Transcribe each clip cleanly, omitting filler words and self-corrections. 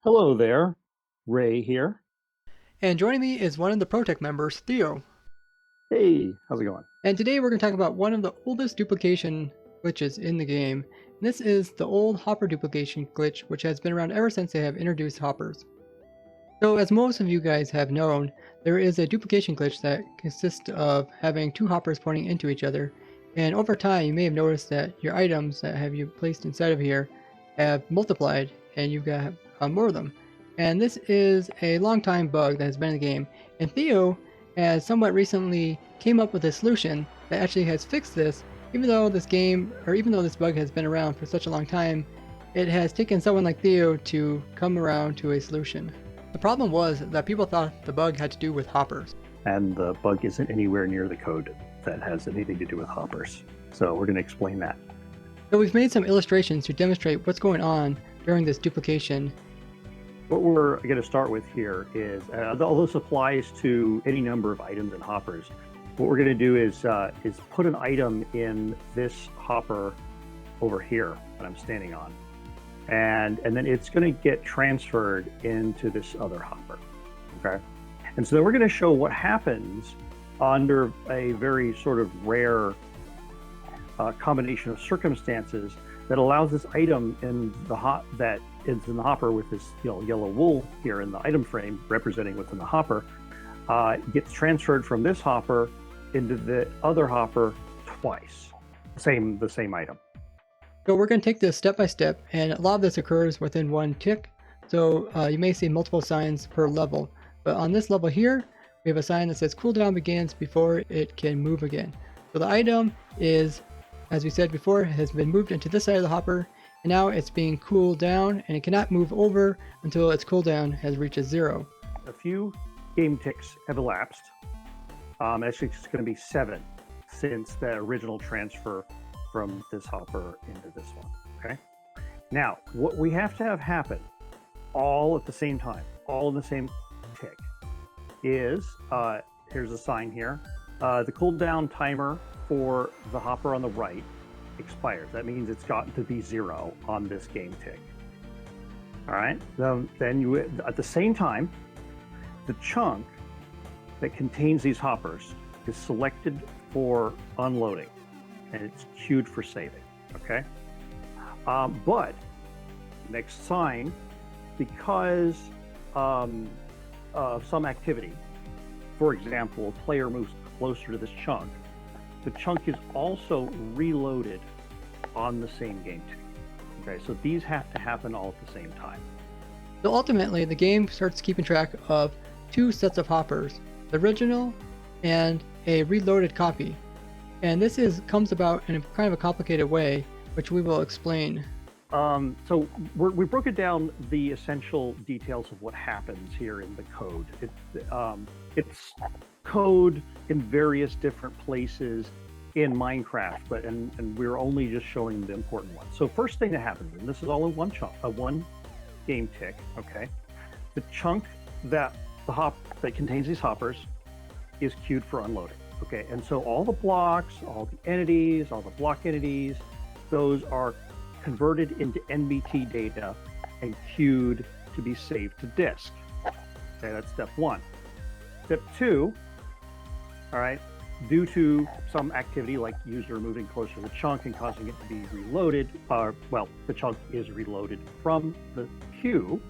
Hello there, Ray here. And joining me is one of the ProtoTech members, Theo. Hey, how's it going? And today we're going to talk about one of the oldest duplication glitches in the game. And this is the old hopper duplication glitch, which has been around ever since they have introduced hoppers. So as most of you guys have known, there is a duplication glitch that consists of having two hoppers pointing into each other. And over time, you may have noticed that your items that have you placed inside of here have multiplied, and you've got more of them. And this is a long time bug that has been in the game. And Theo has somewhat recently came up with a solution that actually has fixed this. Even though this game, or even though this bug has been around for such a long time, it has taken someone like Theo to come around to a solution. The problem was that people thought the bug had to do with hoppers. And the bug isn't anywhere near the code that has anything to do with hoppers. So we're going to explain that. So we've made some illustrations to demonstrate what's going on during this duplication. What we're going to start with here is, although this applies to any number of items and hoppers, what we're going to do is put an item in this hopper over here that I'm standing on. And then it's going to get transferred into this other hopper, okay? And so then we're going to show what happens under a very sort of rare combination of circumstances that allows this item in the hopper with this yellow wool here in the item frame representing what's in the hopper gets transferred from this hopper into the other hopper twice, the same item. So we're going to take this step by step, and a lot of this occurs within one tick. So you may see multiple signs per level. But on this level here, we have a sign that says cooldown begins before it can move again. So the item is, as we said before, has been moved into this side of the hopper, and now it's being cooled down, and it cannot move over until its cooldown has reached 0. A few game ticks have elapsed. Actually, it's going to be 7 since the original transfer from this hopper into this one, okay? Now, what we have to have happen all at the same time, all in the same tick, is, here's a sign here, the cooldown timer for the hopper on the right expires. That means it's gotten to be 0 on this game tick. All right, then you, at the same time, the chunk that contains these hoppers is selected for unloading, and it's queued for saving, okay? But next sign, because of some activity, for example, a player moves closer to this chunk, the chunk is also reloaded on the same game tick. Okay, so these have to happen all at the same time. So ultimately, the game starts keeping track of two sets of hoppers, the original and a reloaded copy. And this comes about in a kind of a complicated way, which we will explain. So we broke it down, the essential details of what happens here in the code. It's code in various different places in Minecraft, but and we're only just showing the important ones. So first thing that happens, and this is all in one chunk, one game tick, okay? The chunk that contains these hoppers is queued for unloading. Okay, and so all the blocks, all the entities, all the block entities, those are converted into NBT data and queued to be saved to disk. Okay, that's step 1. Step 2, all right, due to some activity like user moving closer to the chunk and causing it to be reloaded, well, the chunk is reloaded from the queue,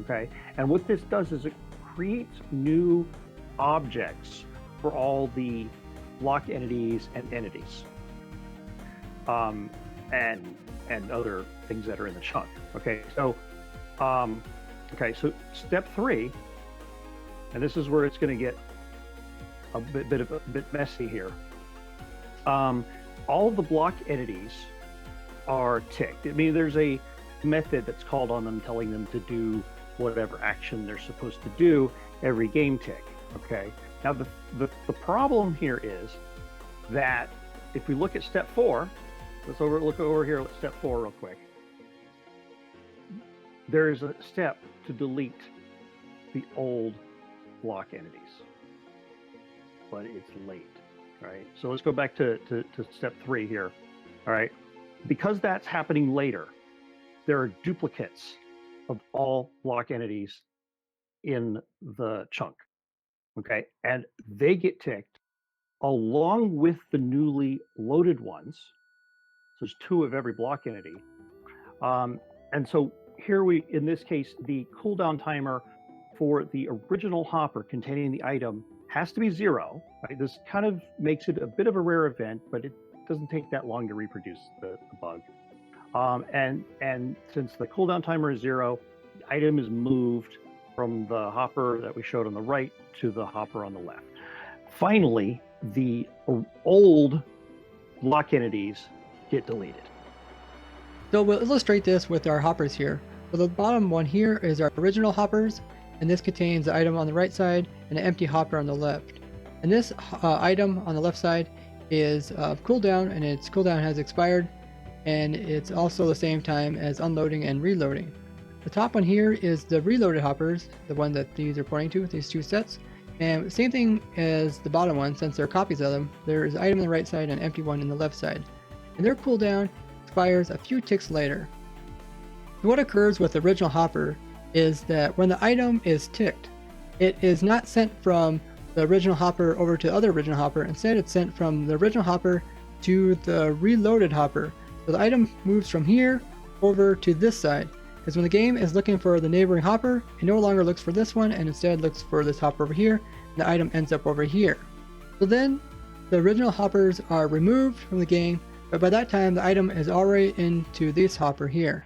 okay? And what this does is it creates new objects for all the block entities and entities, and other things that are in the chunk. Okay, so so step 3, and this is where it's going to get a bit messy here. All of the block entities are ticked. I mean, there's a method that's called on them, telling them to do whatever action they're supposed to do every game tick. Okay. Now, the problem here is that if we look at step 4, look over here at step 4 real quick. There's a step to delete the old block entities, but it's late, right? So let's go back to step 3 here, all right? Because that's happening later, there are duplicates of all block entities in the chunk. Okay, and they get ticked along with the newly loaded ones. So there's 2 of every block entity. And so here in this case, the cooldown timer for the original hopper containing the item has to be 0. Right? This kind of makes it a bit of a rare event, but it doesn't take that long to reproduce the bug. And since the cooldown timer is 0, the item is moved from the hopper that we showed on the right to the hopper on the left. Finally, the old block entities get deleted. So we'll illustrate this with our hoppers here. So the bottom one here is our original hoppers, and this contains the item on the right side and an empty hopper on the left. And this item on the left side is cooldown, and its cooldown has expired, and it's also the same time as unloading and reloading. The top one here is the reloaded hoppers, the one that these are pointing to, these 2 sets. And same thing as the bottom one, since they're copies of them, there is an item on the right side and an empty one in the left side. And their cooldown expires a few ticks later. So what occurs with the original hopper is that when the item is ticked, it is not sent from the original hopper over to the other original hopper. Instead, it's sent from the original hopper to the reloaded hopper. So the item moves from here over to this side. Because when the game is looking for the neighboring hopper, it no longer looks for this one and instead looks for this hopper over here, and the item ends up over here. So then the original hoppers are removed from the game, but by that time the item is already into this hopper here.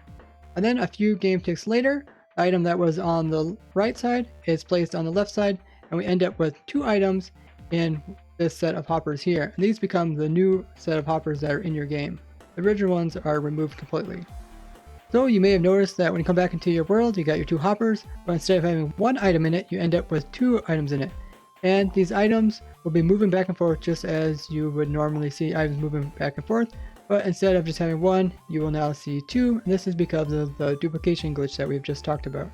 And then a few game ticks later, the item that was on the right side is placed on the left side, and we end up with 2 items in this set of hoppers here. And these become the new set of hoppers that are in your game. The original ones are removed completely. So you may have noticed that when you come back into your world, you got your 2 hoppers, but instead of having 1 item in it, you end up with 2 items in it. And these items will be moving back and forth just as you would normally see items moving back and forth, but instead of just having 1, you will now see 2, and this is because of the duplication glitch that we've just talked about.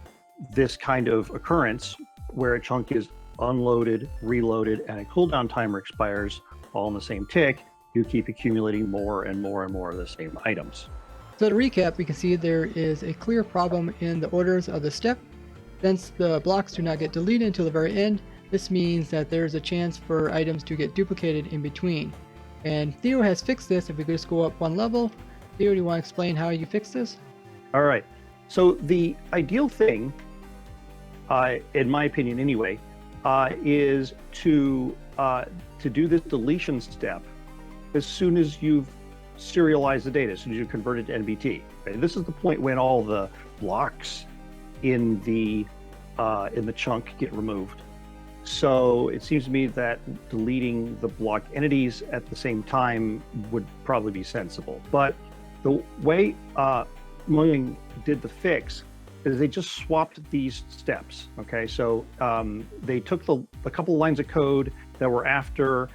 This kind of occurrence, where a chunk is unloaded, reloaded, and a cooldown timer expires all in the same tick, you keep accumulating more and more and more of the same items. So to recap, we can see there is a clear problem in the orders of the step. Since the blocks do not get deleted until the very end, this means that there's a chance for items to get duplicated in between. And Theo has fixed this. If we could just go up 1 level. Theo, do you want to explain how you fix this? All right. So the ideal thing, in my opinion anyway, is to do this deletion step as soon as you've serialize the data, as soon as you convert it to NBT. Right? This is the point when all the blocks in the chunk get removed. So it seems to me that deleting the block entities at the same time would probably be sensible. But the way Mojang did the fix is they just swapped these steps. Okay, so they took a couple of lines of code that were after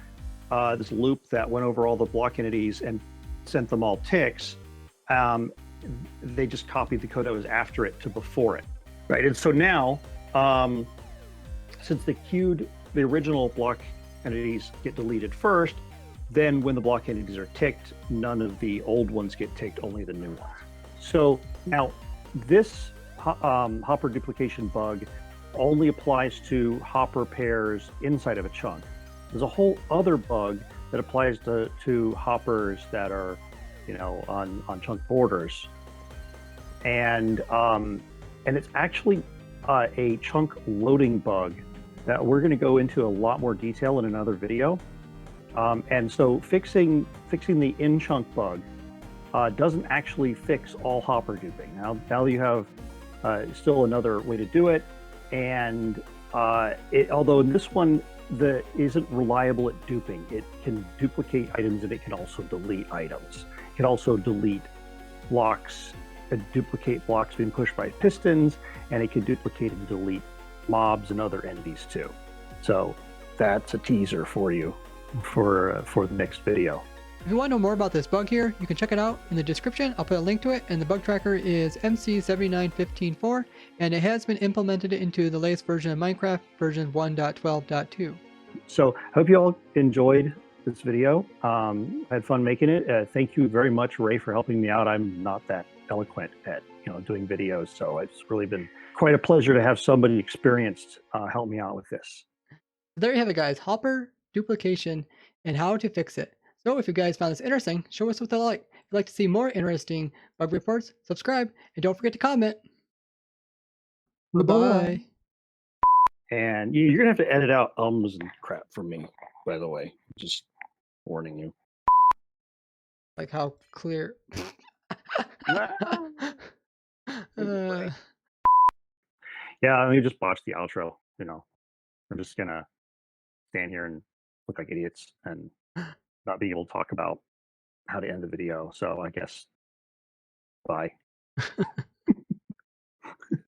this loop that went over all the block entities and sent them all ticks. They just copied the code that was after it to before it, right? And so now, since the original block entities get deleted first, then when the block entities are ticked, none of the old ones get ticked, only the new ones. So now this hopper duplication bug only applies to hopper pairs inside of a chunk. There's a whole other bug that applies to hoppers that are, on chunk borders, and it's actually a chunk loading bug that we're going to go into a lot more detail in another video. And so fixing the in chunk bug doesn't actually fix all hopper duping. Now you have still another way to do it, and although in this one isn't reliable at duping. It can duplicate items and it can also delete items. It can also delete blocks, duplicate blocks being pushed by pistons, and it can duplicate and delete mobs and other entities too. So that's a teaser for you for the next video. If you want to know more about this bug here, you can check it out in the description. I'll put a link to it, and the bug tracker is MC79154, and it has been implemented into the latest version of Minecraft, version 1.12.2. So I hope you all enjoyed this video. I had fun making it. Thank you very much, Ray, for helping me out. I'm not that eloquent at doing videos. So it's really been quite a pleasure to have somebody experienced help me out with this. There you have it, guys. Hopper duplication and how to fix it. So if you guys found this interesting, show us with a like. If you'd like to see more interesting bug reports, subscribe, and don't forget to comment. Goodbye. And you're gonna have to edit out ums and crap from me, by the way. Just warning you. Like how clear. Yeah, let me just watch the outro. We're just gonna stand here and look like idiots and not be able to talk about how to end the video. So I guess bye.